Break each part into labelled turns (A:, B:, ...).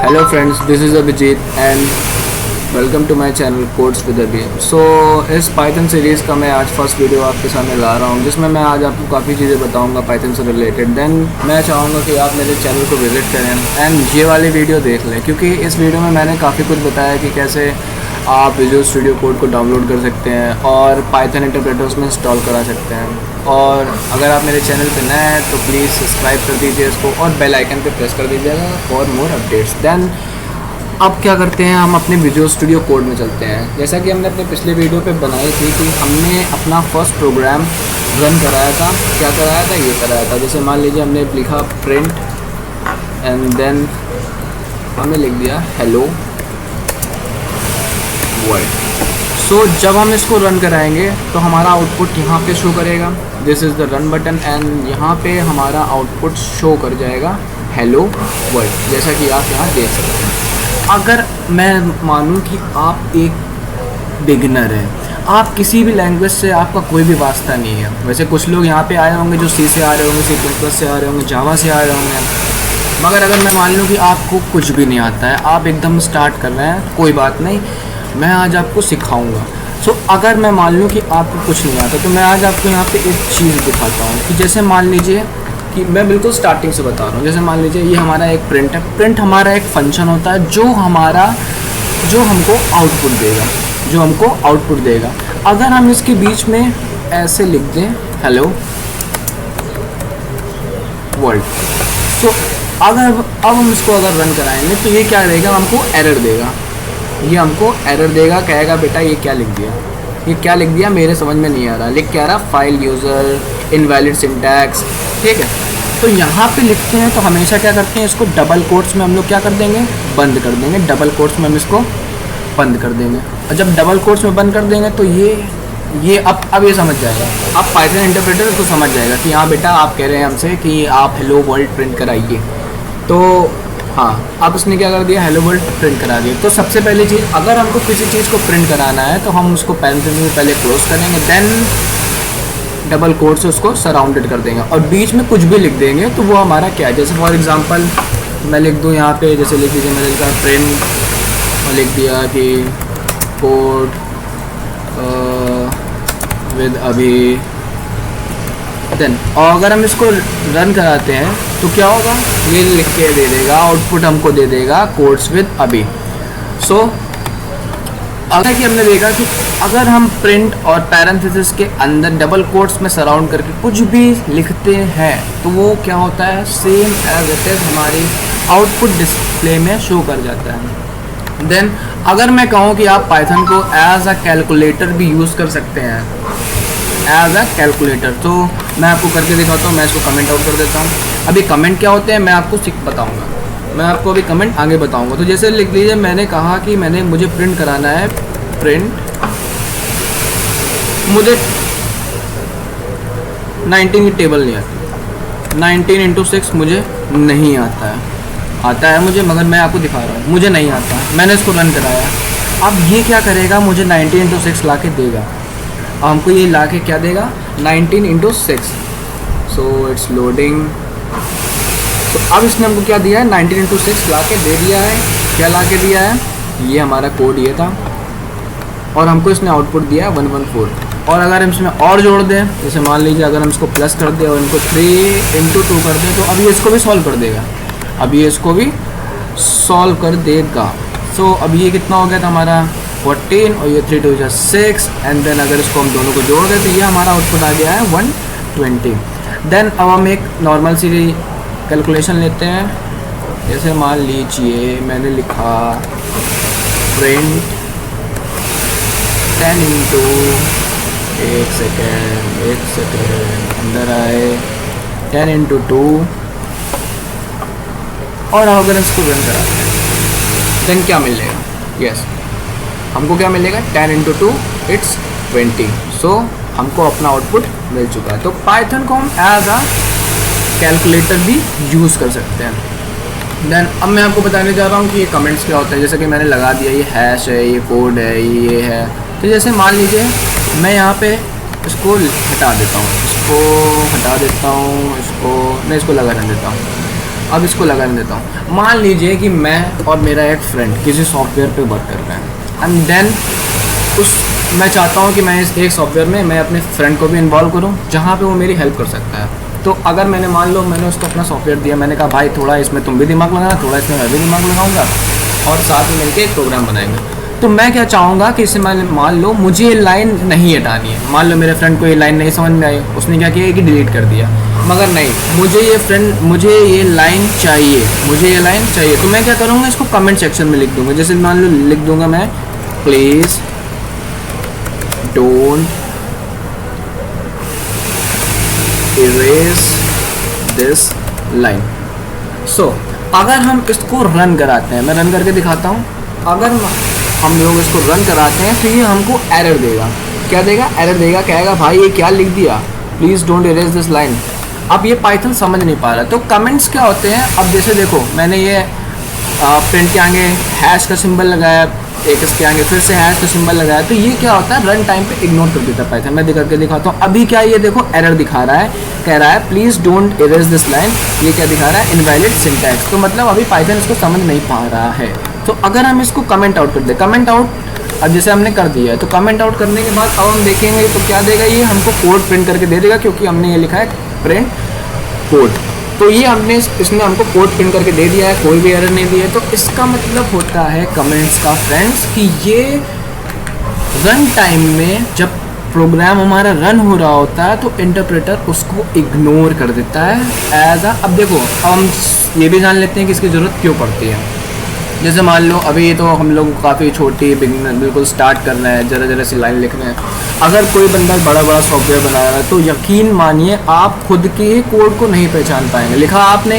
A: Hello friends, this is Abhijit and welcome to my channel codes with Abhi. So इस Python series का मैं आज first video आपके सामने ला रहा हूँ, जिसमें मैं आज आपको काफ़ी चीज़ें बताऊँगा पाइथन से रिलेटेड। देन मैं चाहूँगा कि आप मेरे चैनल को विज़िट करें एंड ये वाली वीडियो देख लें, क्योंकि इस वीडियो में मैंने काफ़ी कुछ बताया कि कैसे आप विजुअल स्टूडियो कोड को डाउनलोड कर सकते हैं और पाइथन इंटरप्रेटर उसमें इंस्टॉल करा सकते हैं। और अगर आप मेरे चैनल पर नए हैं तो प्लीज़ सब्सक्राइब कर दीजिए इसको और बेल आइकन पे प्रेस कर दीजिएगा फॉर मोर अपडेट्स। देन अब क्या करते हैं, हम अपने विजुअल स्टूडियो कोड में चलते हैं। जैसा कि हमने अपने पिछले वीडियो पे बनाई थी कि हमने अपना फर्स्ट प्रोग्राम रन कराया था। क्या कराया था? ये कराया था। जैसे मान लीजिए हमने लिखा प्रिंट एंड देन हमने लिख दिया हेलो वर्ल्ड। सो जब हम इसको रन कराएंगे तो हमारा आउटपुट यहाँ पे शो करेगा, this is the run button, and यहाँ पे हमारा आउटपुट शो कर जाएगा हेलो वर्ल्ड, जैसा कि आप यहाँ देख सकते हैं। अगर मैं मानूँ कि आप एक बिगिनर हैं, आप किसी भी लैंग्वेज से आपका कोई भी वास्ता नहीं है। वैसे कुछ लोग यहाँ पे आए होंगे जो सी से आ रहे होंगे, C++ से आ रहे होंगे, जावा से आ रहे होंगे, मगर अगर मैं मान लूँ कि आपको कुछ भी नहीं आता है, आप एकदम स्टार्ट कर रहे हैं, कोई बात नहीं, मैं आज आपको सिखाऊँगा। सो अगर मैं मान लूँ कि आपको कुछ नहीं आता तो मैं आज आपको यहाँ पर एक चीज़ दिखाता हूँ कि जैसे मान लीजिए कि मैं बिल्कुल स्टार्टिंग से बता रहा हूँ। जैसे मान लीजिए ये हमारा एक प्रिंट है। प्रिंट हमारा एक फंक्शन होता है जो हमको आउटपुट देगा। अगर हम इसके बीच में ऐसे लिख दें हेलो वर्ल्ड, तो अब हम इसको अगर रन कराएंगे तो ये क्या देगा, हमको एरर देगा। ये हमको एरर देगा, कहेगा बेटा ये क्या लिख दिया, मेरे समझ में नहीं आ रहा। लिख क्या रहा, फाइल यूज़र इनवैलिड सिंटैक्स, ठीक है। तो यहाँ पे लिखते हैं तो हमेशा क्या करते हैं, इसको डबल कोट्स में हम लोग क्या कर देंगे, बंद कर देंगे। डबल कोट्स में हम इसको बंद कर देंगे, और जब डबल कोट्स में बंद कर देंगे तो ये अब ये समझ जाएगा, अब पाइथन इंटरप्रेटर इसको समझ जाएगा कि हाँ बेटा आप कह रहे हैं हमसे कि आप हेलो वर्ल्ड प्रिंट कराइए। तो हाँ, अब उसने क्या कर दिया, हेलो वर्ल्ड प्रिंट करा दिया। तो सबसे पहली चीज़, अगर हमको किसी चीज़ को प्रिंट कराना है तो हम उसको पैरेंथेसिस में पहले क्लोज करेंगे, देन डबल कोट से उसको सराउंडेड कर देंगे और बीच में कुछ भी लिख देंगे तो वो हमारा क्या है। जैसे फॉर एग्जांपल मैं लिख दूँ यहाँ पे, जैसे लिख दीजिए, मैंने लिखा प्रिंट और लिख दिया कि कोड विद अभी। देन और अगर हम इसको रन कराते हैं तो क्या होगा, ये लिख के दे देगा, आउटपुट हमको दे देगा कोड्स विद अभी। सो अगर कि हमने देखा कि अगर हम प्रिंट और पैरेंथेसिस के अंदर डबल कोट्स में सराउंड करके कुछ भी लिखते हैं तो वो क्या होता है, सेम एज इट इज़ हमारी आउटपुट डिस्प्ले में शो कर जाता है। देन अगर मैं कहूँ कि आप पाइथन को एज अ कैलकुलेटर भी यूज़ कर सकते हैं, एज अ कैलकुलेटर, तो मैं आपको करके दिखाता हूँ। मैं इसको कमेंट आउट कर देता हूँ। अभी कमेंट क्या होते हैं मैं आपको बताऊँगा, मैं आपको अभी कमेंट आगे बताऊंगा। तो जैसे लिख लीजिए, मैंने कहा कि मुझे प्रिंट कराना है, प्रिंट मुझे 19 की टेबल नहीं आती, 19 इंटू 6 मुझे नहीं आता है मुझे, मगर मैं आपको दिखा रहा हूँ मुझे नहीं आता है। मैंने इसको रन कराया, अब ये क्या करेगा, मुझे 19 इंटू 6 ला के देगा। अब हमको ये ला के क्या देगा, 19 इंटू 6। So it's loading. तो अब इसने हमको क्या दिया है, 19 इंटू 6 ला के दे दिया है। क्या ला के दिया है, ये हमारा कोड ये था, और हमको इसने आउटपुट दिया है 114। और अगर हम इसमें और जोड़ दें, जैसे मान लीजिए अगर हम इसको प्लस कर दें और इनको 3 इंटू 2 कर दें, तो अब ये इसको भी सॉल्व कर देगा, कर देगा। सो अब ये कितना हो गया था हमारा 14, और ये 3 2 6, एंड देन अगर इसको हम दोनों को जोड़ दें तो ये हमारा आउटपुट आ गया है 120। देन अब हम एक नॉर्मल सी कैलकुलेशन लेते हैं। जैसे मान लीजिए मैंने लिखा प्रिंट 10 इंटू, एक सेकेंड अंदर आए, 10 इंटू 2, और अगर इसको रन कराते हैं देन क्या मिलेगा, यस हमको क्या मिलेगा, 10 इंटू 2 इट्स 20। सो हमको अपना आउटपुट मिल चुका है। तो पाइथन को हम एज अ कैलकुलेटर भी यूज़ कर सकते हैं। देन अब मैं आपको बताने जा रहा हूँ कि ये कमेंट्स क्या होता है। जैसे कि मैंने लगा दिया, ये हैश है, ये कोड है, ये है। तो जैसे मान लीजिए मैं यहाँ पे इसको हटा देता हूँ, मैं इसको लगा रहने देता हूँ। अब इसको लगाने देता हूँ। मान लीजिए कि मैं और मेरा एक फ्रेंड किसी सॉफ्टवेयर पे वर्क कर रहे हैं एंड देन मैं चाहता हूँ कि मैं इस एक सॉफ्टवेयर में मैं अपने फ्रेंड को भी इन्वॉल्व करूँ जहाँ पे वो मेरी हेल्प कर सकता है। तो अगर मैंने उसको अपना सॉफ्टवेयर दिया, मैंने कहा भाई थोड़ा इसमें तुम भी दिमाग लगाना, थोड़ा इसमें मैं भी दिमाग लगाऊंगा और साथ में मिलकर एक प्रोग्राम बनाएंगे। तो मैं क्या चाहूँगा कि इसे मान लो मुझे ये लाइन नहीं हटानी है, मान लो मेरे फ्रेंड को ये लाइन नहीं समझ में आई, उसने क्या किया कि डिलीट कर दिया, मगर नहीं, मुझे ये लाइन चाहिए, तो मैं क्या करूँगा, इसको कमेंट सेक्शन में लिख दूँगा। जैसे मान लो लिख दूँगा मैं, please don't erase this line. So अगर हम इसको रन कराते हैं, मैं रन करके दिखाता हूँ, अगर हम लोग इसको रन कराते हैं तो ये हमको एरर देगा। क्या देगा? एरर देगा, कहेगा भाई ये क्या लिख दिया, please don't erase this line. अब ये पाइथन समझ नहीं पा रहा। तो कमेंट्स क्या होते हैं, अब जैसे देखो मैंने ये प्रिंट के आगे हैश का सिंबल लगाया, एक इसके आगे फिर से हैश का सिंबल लगाया, तो ये क्या होता है, रन टाइम पे इग्नोर कर देता है पाइथन। मैं करके दिखाता हूँ। अभी क्या ये देखो एरर दिखा रहा है, कह रहा है please don't erase this line. ये क्या दिखा रहा है, इनवैलिड सिंटैक्स। तो मतलब अभी पाइथन इसको समझ नहीं पा रहा है। तो अगर हम इसको कमेंट आउट कर दे, कमेंट आउट अब जैसे हमने कर दिया है, तो कमेंट आउट करने के बाद अब हम देखेंगे तो क्या देगा, ये हमको कोड प्रिंट करके दे देगा, क्योंकि हमने ये लिखा है प्रिंट कोड। तो ये इसने हमको कोड प्रिंट करके दे दिया है, कोई भी एरर नहीं दी है। तो इसका मतलब होता है कमेंट्स का फ्रेंड्स कि ये रन टाइम में जब प्रोग्राम हमारा रन हो रहा होता है तो इंटरप्रेटर उसको इग्नोर कर देता है एज अब देखो, अब हम ये भी जान लेते हैं कि इसकी ज़रूरत क्यों पड़ती है। जैसे मान लो अभी तो हम लोग काफ़ी छोटी बिल्कुल स्टार्ट कर रहे हैं, ज़रा सी लाइन लिख रहे हैं। अगर कोई बंदा बड़ा सॉफ्टवेयर बना रहा है तो यकीन मानिए आप खुद के ही कोड को नहीं पहचान पाएंगे। लिखा आपने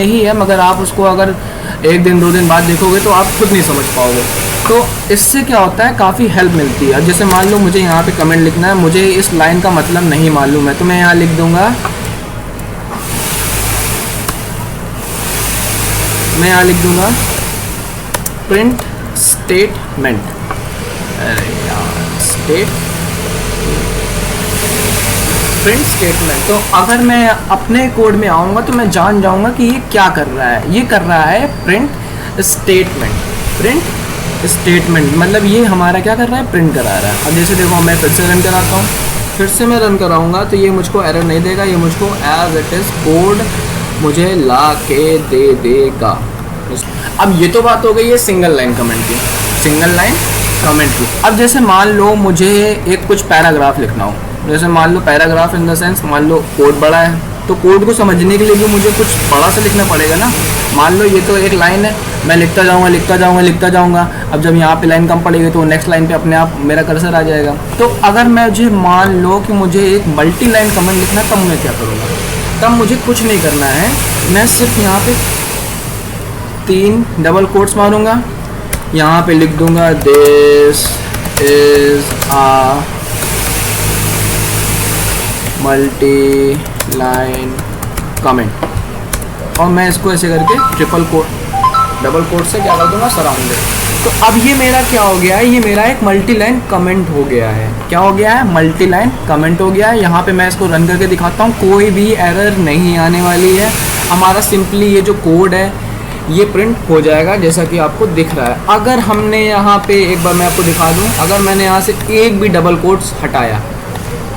A: ही है, मगर आप उसको अगर 1 दिन 2 दिन बाद देखोगे तो आप खुद नहीं समझ पाओगे। तो इससे क्या होता है, काफ़ी हेल्प मिलती है। जैसे मान लो मुझे यहाँ पे कमेंट लिखना है, मुझे इस लाइन का मतलब नहीं मालूम है, तो मैं यहाँ लिख दूँगा, प्रिंट स्टेटमेंट। अरे यार, प्रिंट स्टेटमेंट। तो अगर मैं अपने कोड में आऊँगा तो मैं जान जाऊँगा कि ये क्या कर रहा है। ये कर रहा है प्रिंट स्टेटमेंट मतलब ये हमारा क्या कर रहा है, प्रिंट करा रहा है। अब जैसे देखो मैं फिर से रन कराता हूँ, फिर से मैं रन कराऊँगा तो ये मुझको एरर नहीं देगा, ये मुझको एज इट इज़ कोड मुझे ला के दे देगा। अब ये तो बात हो गई है सिंगल लाइन कमेंट की। अब जैसे मान लो मुझे एक कुछ पैराग्राफ लिखना हो, जैसे मान लो पैराग्राफ इन द सेंस, मान लो कोड बड़ा है तो कोड को समझने के लिए भी मुझे कुछ बड़ा सा लिखना पड़ेगा ना। मान लो ये तो एक लाइन है, मैं लिखता जाऊँगा। अब जब यहाँ पे लाइन कम पड़ेगी तो नेक्स्ट लाइन पे अपने आप मेरा कर्सर आ जाएगा। तो अगर मुझे मान लो कि मुझे एक मल्टी लाइन कमेंट लिखना है, तब मैं क्या करूँगा, तब मुझे कुछ नहीं करना है, मैं सिर्फ यहाँ पे 3 डबल कोट्स मारूंगा, यहाँ पे लिख दूंगा this is a multi line comment, और मैं इसको ऐसे करके डबल कोट से क्या कर दूंगा, सराउंडेड। तो अब ये मेरा क्या हो गया है, ये मेरा एक मल्टी लाइन कमेंट हो गया है। क्या हो गया है, मल्टी लाइन कमेंट हो गया है। यहाँ पे मैं इसको रन करके दिखाता हूँ, कोई भी एरर नहीं आने वाली है। हमारा सिंपली ये जो कोड है ये प्रिंट हो जाएगा जैसा कि आपको दिख रहा है। अगर हमने यहाँ पे एक बार मैं आपको दिखा दूँ, अगर मैंने यहाँ से एक भी डबल कोट्स हटाया,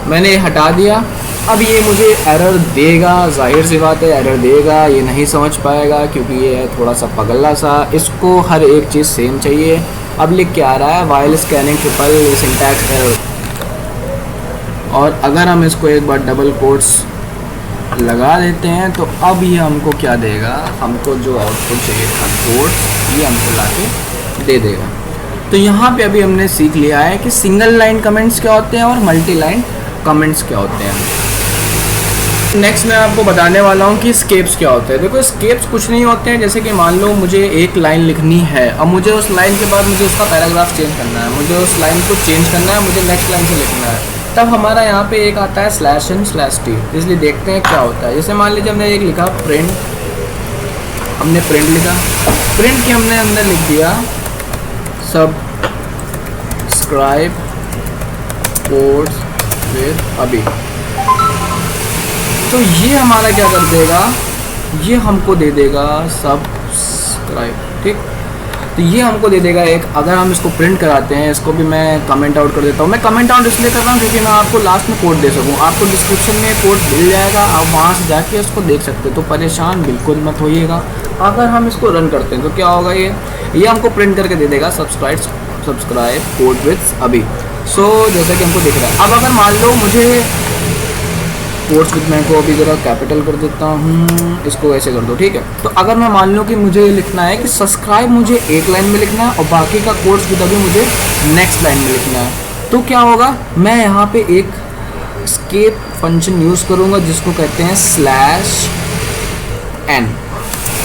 A: मैंने हटा दिया, अब ये मुझे एरर देगा, जाहिर सी बात है एरर देगा, ये नहीं समझ पाएगा क्योंकि ये है थोड़ा सा पगला सा, इसको हर एक चीज़ सेम चाहिए। अब लिख के आ रहा है while scanning triple syntax error. और अगर हम इसको एक बार डबल कोट्स लगा देते हैं तो अब ये हमको क्या देगा, हमको जो आउटपुट चाहिए था कोड ये हमको ला के दे देगा। तो यहाँ पे अभी हमने सीख लिया है कि सिंगल लाइन कमेंट्स क्या होते हैं और मल्टी लाइन कमेंट्स क्या होते हैं। नेक्स्ट मैं आपको बताने वाला हूँ कि स्केप्स क्या होते हैं। देखो स्केप्स कुछ नहीं होते हैं, जैसे कि मान लो मुझे एक लाइन लिखनी है, अब मुझे उस लाइन के बाद मुझे उसका पैराग्राफ चेंज करना है, मुझे उस लाइन को चेंज करना है, मुझे नेक्स्ट लाइन से लिखना है, तब हमारा यहाँ पे एक आता है /n/t। इसलिए देखते हैं क्या होता है। जैसे मान लीजिए हमने एक लिखा प्रिंट, हमने प्रिंट लिखा, प्रिंट के हमने अंदर लिख दिया सब्सक्राइब कोर्स विद अभी। तो ये हमारा क्या कर देगा, ये हमको दे देगा सब्सक्राइब, ठीक। तो ये हमको दे देगा एक, अगर हम इसको प्रिंट कराते हैं, इसको भी मैं कमेंट आउट कर देता हूँ। मैं कमेंट आउट इसलिए कर रहा हूँ क्योंकि मैं आपको लास्ट में कोड दे सकूँ। आपको डिस्क्रिप्शन में कोड मिल जाएगा, आप वहाँ से जाके उसको देख सकते हो, तो परेशान बिल्कुल मत होइएगा। अगर हम इसको रन करते हैं तो क्या होगा, ये हमको प्रिंट करके दे देगा सब्सक्राइब कोड विथ अभी। सो जैसा कि हमको दिख रहा है। अब अगर मान लो मुझे कोड्स विथ, मैं को अभी ज़रा कैपिटल कर देता हूँ, इसको ऐसे कर दो, ठीक है। तो अगर मैं मान लूँ कि मुझे लिखना है कि सब्सक्राइब मुझे एक लाइन में लिखना है और बाकी का कोड्स विथ अभी मुझे नेक्स्ट लाइन में लिखना है, तो क्या होगा, मैं यहाँ पे एक एस्केप फंक्शन यूज़ करूँगा जिसको कहते हैं /n,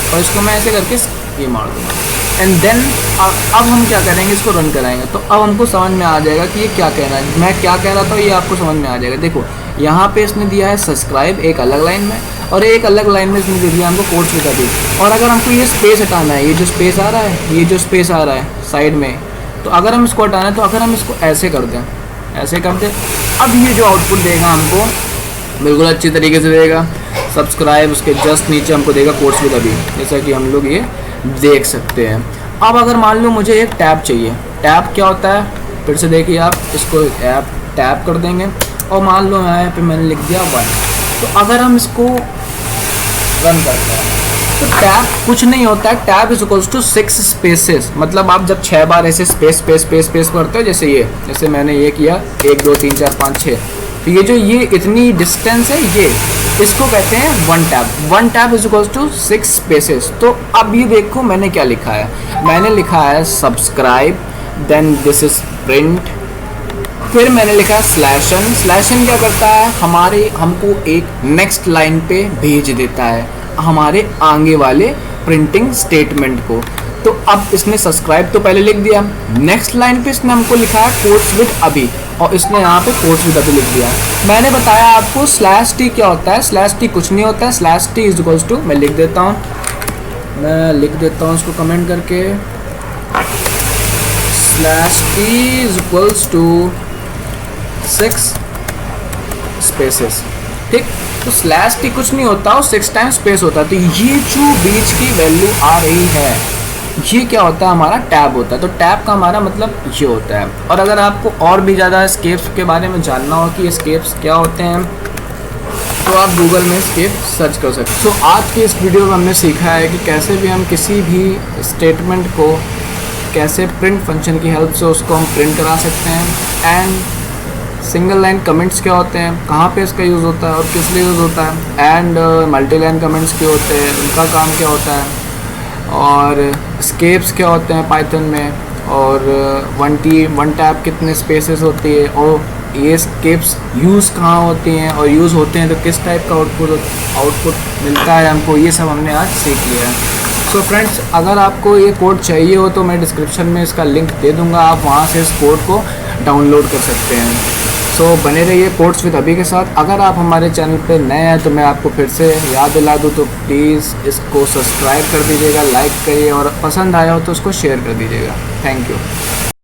A: और इसको मैं ऐसे करके ये मार दूँगा। एंड देन अब हम क्या करेंगे, इसको रन कराएंगे, तो अब हमको समझ में आ जाएगा कि ये क्या कहना है। मैं क्या कह रहा था ये आपको समझ में आ जाएगा। देखो यहाँ पे इसने दिया है सब्सक्राइब एक अलग लाइन में, और एक अलग लाइन में इसने दे दिया हमको कोड्स विद अभी। और अगर हमको ये स्पेस हटाना है, ये जो स्पेस आ रहा है, ये जो स्पेस आ रहा है साइड में, तो अगर हम इसको हटाना है तो अगर हम इसको ऐसे कर दें, ऐसे कर दें, अब ये जो आउटपुट देगा हमको बिल्कुल अच्छी तरीके से देगा। सब्सक्राइब, उसके जस्ट नीचे हमको देगा कोड्स विद अभी, जैसा कि हम लोग ये देख सकते हैं। अब अगर मान लो मुझे एक टैब चाहिए, टैब क्या होता है, फिर से देखिए आप, इसको ऐप टैब कर देंगे और मान लो यहाँ पे मैंने लिख दिया 1। तो अगर हम इसको रन करते हैं तो टैब कुछ नहीं होता है, tab is equals to 6 spaces. मतलब आप जब 6 बार ऐसे स्पेस स्पेस स्पेस स्पेस करते हो, जैसे मैंने ये किया 1 2 3 4 5 6, तो ये जो ये इतनी डिस्टेंस है, ये इसको कहते हैं 1 tab. 1 tab is equals to 6 spaces. तो अब ये देखो मैंने क्या लिखा है, मैंने लिखा है subscribe, then this is print, फिर मैंने लिखा /n। /n क्या करता है, हमको एक नेक्स्ट लाइन पे भेज देता है हमारे आगे वाले प्रिंटिंग स्टेटमेंट को। तो अब इसने सब्सक्राइब तो पहले लिख दिया, नेक्स्ट लाइन पे इसने हमको लिखा है कोड्स विद अभी, और इसने यहाँ पे कोड्स विद अभी लिख दिया। मैंने बताया आपको /t क्या होता है, /t कुछ नहीं होता है, /t इज इक्वल्स टू, मैं लिख देता हूँ इसको कमेंट करके, /t is equals to 6 spaces, ठीक। तो /t कुछ नहीं होता और 6 टाइम्स स्पेस होता है। तो ये जो बीच की वैल्यू आ रही है, ये क्या होता है, हमारा टैब होता है। तो टैब का हमारा मतलब ये होता है। और अगर आपको और भी ज़्यादा एस्केप्स के बारे में जानना हो कि एस्केप्स क्या होते हैं, तो आप गूगल में एस्केप सर्च कर सकते हैं। तो आज की इस वीडियो में हमने सीखा है कि कैसे भी हम किसी भी स्टेटमेंट को कैसे प्रिंट फंक्शन की हेल्प से उसको हम प्रिंट करा सकते हैं, एंड सिंगल लाइन कमेंट्स क्या होते हैं, कहाँ पे इसका यूज़ होता है और किस लिए यूज़ होता है, एंड मल्टी लाइन कमेंट्स क्या होते हैं, उनका काम क्या होता है, और स्केप्स क्या होते हैं पाइथन में, और 1 टैब कितने स्पेसेस होती है, और ये स्केप्स यूज़ कहाँ होती हैं, और यूज़ होते हैं तो किस टाइप का आउटपुट मिलता है हमको, ये सब हमने आज सीख लिया है। सो फ्रेंड्स, अगर आपको ये कोड चाहिए हो तो मैं डिस्क्रिप्शन में इसका लिंक दे दूँगा, आप वहाँ से इस कोड को डाउनलोड कर सकते हैं। सो बने रहिए कोड्स विद अभी के साथ। अगर आप हमारे चैनल पे नए हैं तो मैं आपको फिर से याद दिला दूँ, तो प्लीज़ इसको सब्सक्राइब कर दीजिएगा, लाइक करिए, और पसंद आया हो तो उसको शेयर कर दीजिएगा। Thank you.